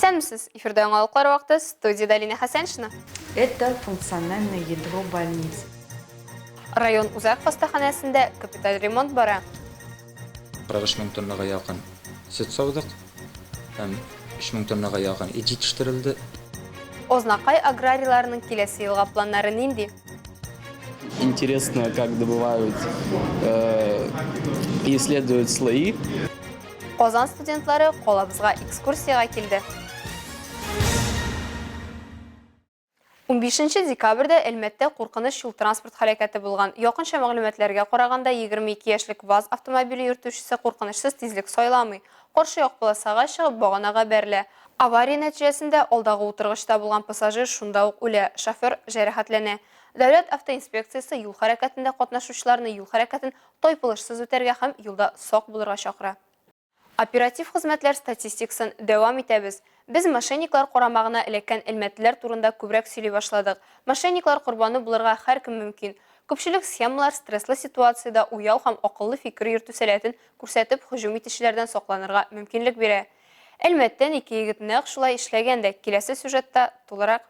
Исәнмесез, эфирда яңалыклар вакыты, студияда Алина Хәсәншина. Это функциональное ядро больницы. Район үзәк хастаханәсендә капиталь ремонт бара. 43 мең тоннага якын сөт саудык һәм 3 мең тоннага якын ит җитештерелде. Ознакай аграрийларының киләсе елга планнары нинди? Интересно, как добывают и исследуют слои. Казан студентлары колабызга экскурсияга килде. 15 декабрьдә Әлмәттә куркыныч юл транспорт хәрәкәте булган. Якынча мәгълүматларга караганда 22 яшьлек ВАЗ автомобиле йөртүчесе куркынычсыз тизлек сайламый. Каршы як полосага чыгып баганага бәрелә. Авария нәтиҗәсендә алдагы утыргычта булган пассажир шунда ук үлә, шофер җәрәхәтләнә. Дәүләт автоинспекциясе юл хәрәкәтендә катнашучыларны юл хәрәкәтен тайпылышсыз үтәргә һәм юлда сак булырга чакыра. Оператив хезмәтләр статистикасын дәвам итәбез. Без мошенниклар карамагына эләккән элмәтләр турында күбрәк сөйли башладык. Мошенниклар курбаны булырга һәркем мөмкин. Күпчелек схемалар стресслы ситуациядә уяу һәм акыллы фикер йөртү сәләтен күрсәтеп һөҗүм итүчеләрдән сакланырга мөмкинлек бирә. Әлмәттән ике егет нәкъ шулай эшләгәндә, киләсе сюжетта тулырак.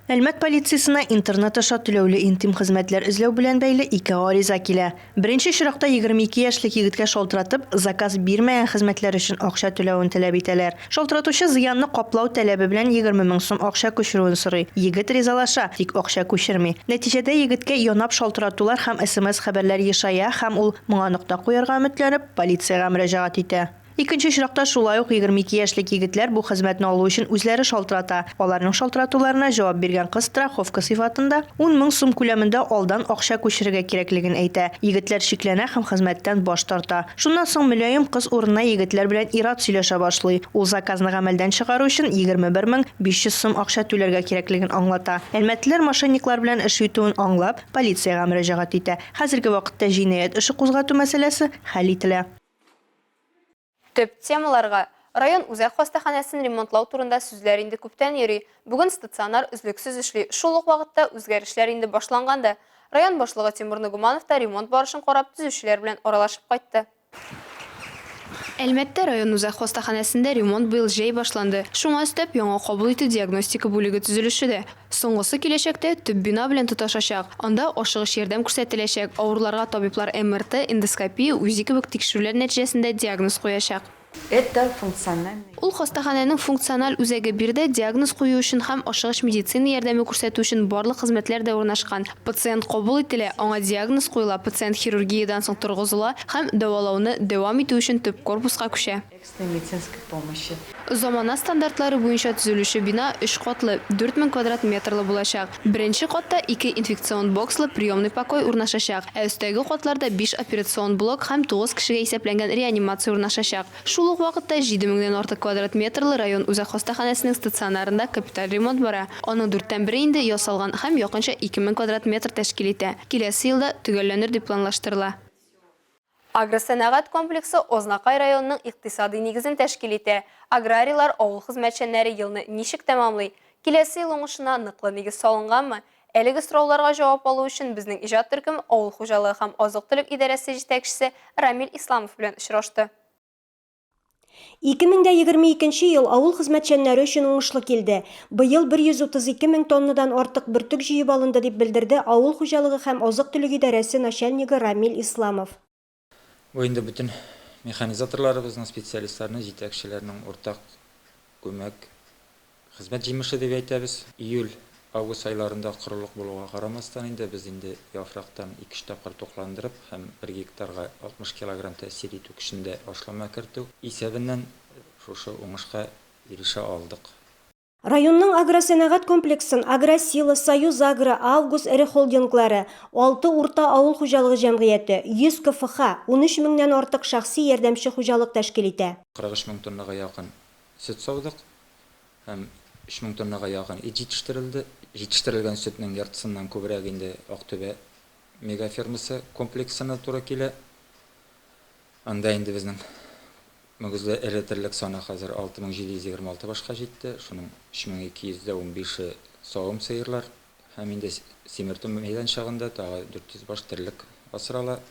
Әлмәт полициясына интернет аша түләүле интим хезмәтләр эзләү белән бәйле 2 гариза килә. Беренче чиракта 22 яшьлек егеткә шалтыратып, заказ бирмәгән хезмәтләр өчен акча түләвен таләп итәләр. Шалтыратучы зыянны каплау таләбе белән 20 мең сум акча күчерүен сорый. Егет ризалаша, тик акча күчерми. Нәтиҗәдә егеткә янап шалтыратулар һәм СМС хәбәрләр ешая һәм ул моңа нокта куярга өметләнеп полициягә мөрәҗәгать итә. Икенче чиракта шулай ук 22 яшьлек егетләр бу хезмәтне алу өчен үзләре шалтырата. Аларның шалтыратуларына җавап биргән кыз страховка сыйфатында 10 мең сум күләмендә алдан акча күчерергә кирәклеген әйтә. Егетләр шикләнә һәм хезмәттән баш тарта. Шуннан соң мөлаем кыз урынына егетләр белән ират сөйләшә башлый. Ул заказны гамәлдән чыгару өчен 21 мең 500 сум акча түләргә кирәклеген аңлата. Әлмәтләр мошенниклар белән эш итүен аңлап, полициягә мөрәҗәгать итә. Хәзерге вакытта җинаять эше кузгату мәсьәләсе хәл ителә. Төп темаларга район үзәк хастаханәсен ремонтлау турында сүзләр инде күптән йөри. Бүген стационар үзлексез эшли. Шул ук вакытта үзгәрешләр инде башланганда. Район башлыгы Тимур Нугуманов та ремонт барышын карап төзүчеләр белән аралашып кайтты. Әлмәттә район үзәк хастаханәсендә ремонт быел җәй башланды. Шуңа өстәп яңа кабул итү диагностика бүлеге төзелеше дә. Соңгысы киләчәктә төп бина белән тоташачак. Анда ашыгыч ярдәм күрсәтеләчәк. Авырларга табиблар МРТ, эндоскопия, УЗИ кебек тикшерүләр нәтиҗәсендә диагноз куячак. Это функциональный. Ул хастаханәнең функциональ үзәге бирдә диагноз кую өчен һәм ашыгыч медицина ярдәме күрсәтү өчен барлык хезмәтләр дә урнашкан. Пациент кабул ителә, аңа диагноз куела, пациент хирургиядан соң торгызыла һәм дәвалауны дәвам итү өчен төп корпуска күчә. Экстренной медицинской помощи. Замана стандартлары буенча төзелүче бина 3 катлы, 4000 квадрат метрлы булачак. Беренче катта 2 инфекцион бокслы приемный покой урнашачак. Ә өстәге катларда 5 операцион блок һәм 9 кешегә исәпләнгән реанимация урнашачак. Шул ук вакытта 7000дән артык квадрат метрлы район үзәк хастаханәсенең стационарында капиталь ремонт бара. Аның 4тән 1 инде ясалган һәм якынча 2000 квадрат метр тәшкил итә. Киләсе елда төгәлләнер дип планлаштырыла. Агросәнәгать комплексы Ознакай районының икътисади нигезен тәшкил итә. Аграрийлар авыл хезмәтчәннәре елны ничек тәмамлый? Киләсе ел уңышына ныклы нигез салынганмы? Әлеге сорауларга җавап алу өчен безнең иҗат төркем авыл хуҗалыгы һәм азык-төлек идарәсе җитәкчесе Рамил Исламов белән очрашты. 2022 ел авыл хезмәтчәннәре өчен уңышлы килде. Быел 132 мең тоннадан артык бөртек җыеп алынды дип белдерде авыл хуҗалыгы һәм азык-төлек идарәсе начальнигы Рамил Исламов. Бу инде бүтән механизаторларыбызның, специалистларның, җитәкчеләрнең уртак күмәк хезмәт җимеше дип әйтәбез. Июль-август айларында корылык булуга карамастан инде без инде яфрактан 2 тапкыр токландырып һәм 1 гектарга 60 килограмм тәэсир итү көчендә ашлама кертү исәбеннән шушы уңышка ирешә алдык. Районның агросәнәгать комплексын Агросила, Союз Агро, Август эре холдинглары, 6 урта авыл хуҗалыгы җәмгыяте, 100 КФХ, 13 меңнән артык шәхси ярдәмче хуҗалык тәшкил итә. 43 мең тоннага якын сөт саудык һәм 3 мең тоннага якын ит җитештерелде. Җитештерелгән сөтнең яртысыннан күбрәк инде Актүбә мегафермасы комплексына туры килә. Анда инде безнең мөгезле эретерлек саны хәзер 6726 башка җитте. Шуның 3215 савым сыерлар һәм инде Семертон мәйданчыгында тагы 400 баш терлек асрала.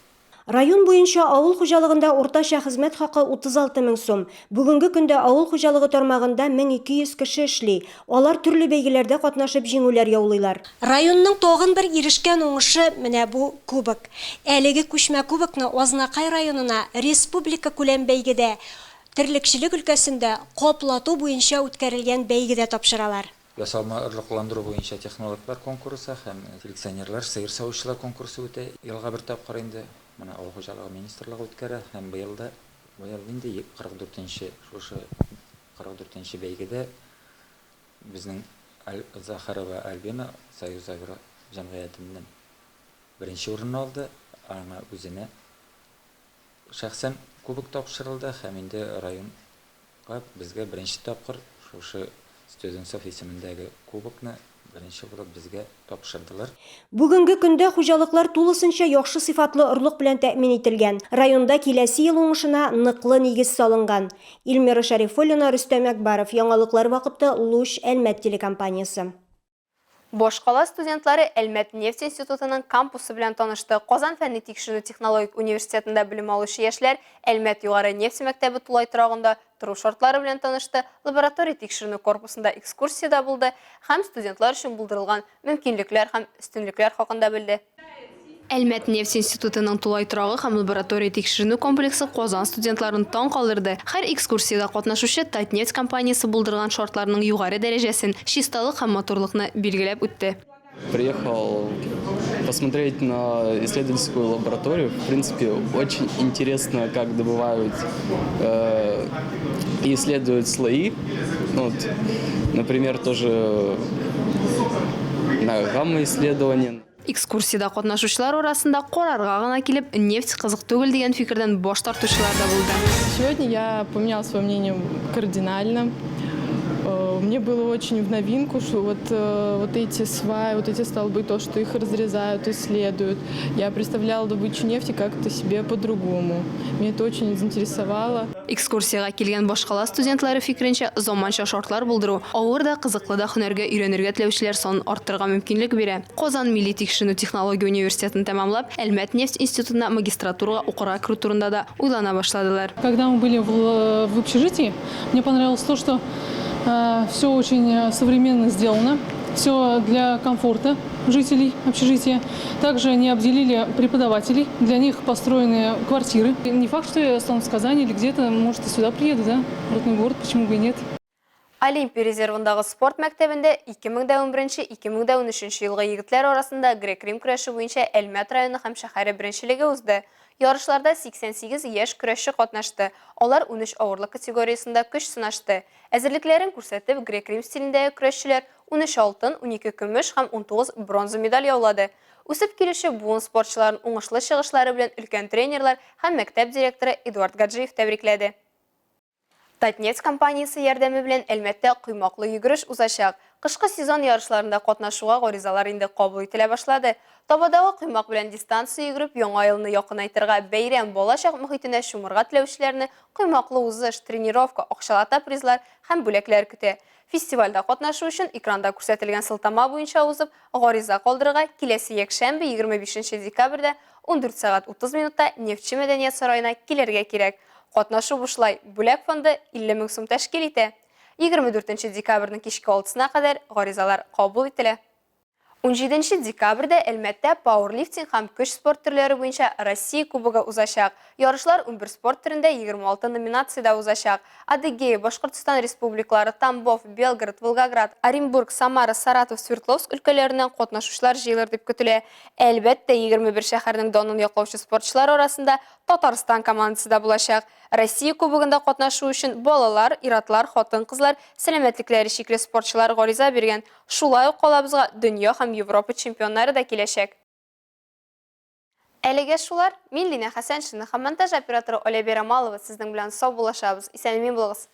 Район буенча авыл хуҗалыгында уртача хезмәт хакы 36 000 сум. Бүгенге көндә авыл хуҗалыгы тармагында 1200 кеше эшли. Алар төрле бәйгеләрдә катнашып җиңүләр яулыйлар. Районның тагын бер ирешкән уңышы менә бу кубок. Әлеге күчмә кубокны Азнакай районына республика күләм бәйгедә терлекчелек өлкәсендә каплату буенча үткәрелгән бәйгедә тапшыралар. Ясалма орлыкландыру буенча технологлар конкурсы һәм селекционерлар, сыер савучылар конкурсы үтә. Елга бер тапкыр инде моны авыл хуҗалыгы министрлыгы үткәрә һәм быел инде 44-нче шушы 44-нче бәйгедә безнең Захарова Альбина Союз Агро җәмгыятеннән беренче урынны алды. Аңа үзенә шәхсән кубок тапшырылды һәм инде районга безгә беренче тапкыр шушы Студентов исемендәге кубокны беренче булып безгә тапшырдылар. Бүгенге көндә хуҗалыклар тулысынча яхшы сыйфатлы орлык белән тәэмин ителгән. Районда киләсе ел уңышына ныклы нигез салынган. Илмира Шарифуллина, Рөстәм Әкбаров, Яңалыклар вакыты, Луч, Әлмәт телекомпаниясе. Башкала студентлары Әлмәт нефть институтының кампусы белән танышты. Казан фәнни тикшерү технологик университетында белем алучы яшьләр Әлмәт югары нефть мәктәбе тулай торагында тору шартлары белән танышты. Лаборатория тикшерү корпусында экскурсияда булды һәм студентлар өчен булдырылган мөмкинлекләр һәм үстенлекләр хакында белде. Әлмәт нефть институтының тулай торагы һәм лаборатория тикшерү комплексы Казан студентларын таң калдырды. Һәр экскурсияда катнашучы Татнефть компаниясе булдырган шартларның югары дәрәҗәсен, чисталык һәм матурлыкны билгеләп үтте. Приехал посмотреть на исследовательскую лабораторию. В принципе, очень интересно, как добывают и исследуют слои. Вот, например, тоже на гамма-исследования. Экскурсияда катнашучылар арасында карарга гына килеп, нефть кызык түгел дигән фикердән баш тартучылар да булды. Сегодня я поменяла свое мнение кардинально. Мне было очень в новинку, что вот эти сваи, вот эти столбы, то, что их разрезают, исследуют. Я представляла добычу нефти как-то себе по-другому. Меня это очень заинтересовало. Экскурсияга килгән башкала студентлары фикеренчә, заманча шартлар булдыру авыр да кызыклы да һөнәргә өйрәнергә теләүчеләр санын арттырырга мөмкинлек бирә. Казан Милли тикшерү технология университетын тәмамлап, Әлмәт нефть институтына магистратурага укырга керү турында да уйлана башладылар. Когда мы были в общежитии, мне понравилось то, что все очень современно сделано, все для комфорта жителей общежития. Также они обделили преподавателей, для них построены квартиры. Не факт, что я останусь в Казани или где-то, может, и сюда приеду, да, в родной город, почему бы и нет. Олимпия резервындагы спорт мәктәбендә 2011-2013 елгы егетләр арасында грек-рим көрәше буенча Әлмәт районы һәм шәһәре беренчелеге узды. Ярышларда 88 яшь көрәшче катнашты. Алар 13 авырлык категориясында көч сынашты. Әзерлекләрен күрсәтеп, грек-рим стилендәге көрәшчеләр 13 алтын, 12 көмеш һәм 19 бронза медаль яулады. Үсеп килүче буын спортчыларын уңышлы чыгышлары белән өлкән тренерлар һәм мәктәп директоры Эдуард Гаджиев тәбрикләде. Татнефть компаниясе ярдәме белән Әлмәттә коймаклы йөгереш узачак. Кышкы сезон ярышларында катнашуга гаризалар инде кабул ителә башлады. Табадагы коймак белән дистанция йөгереп, яңа елны якынайтырга бәйрәм балачак мөхитенә чумырга теләүчеләрне коймаклы узыш, тренировка, акчалата призлар һәм бүләкләр көтә. Фестивальдә катнашу өчен экранда күрсәтелгән сылтама буенча узып, гариза калдырырга киләсе якшәмбе 25 декабрьдә 14 сәгать 30 минутта Нефтче мәдәният сараена килергә кирәк. Катнашу бушлай. Бүләк фонды 50 000 сум тәшкил итә. 24 декабрьнең кичке 6-сына кадәр гаризалар кабул ителә. 17 декабрьдә Әлмәттә пауэрлифтинг һәм көч спорт төрләре буенча Россия кубогы узачак. Ярышлар 11 спорт төрендә 26 номинациядә узачак. Адыгея, Башкортстан республикалары, Тамбов, Белгород, Волгоград, Оренбург, Самара, Саратов, Свердловск өлкәләреннән катнашучылар җыелыр дип көтелә. Әлбәттә, 21 шәһәрнең данын яклаучы спортчылар арасында Татарстан командасы да булачак. Россия кубогында катнашу өчен балалар, иратлар, хатын-кызлар, сәламәтлекләре шикле спортчылар гариза биргән. Шулай ук калабызга дөнья һәм Европа чемпионнары да киләчәк. Әлегә шулар, мин Лина Хәсәншина һәм монтаж операторы Оля Берамалова сезнең белән сау булашабыз. Исәнмин булыгыз.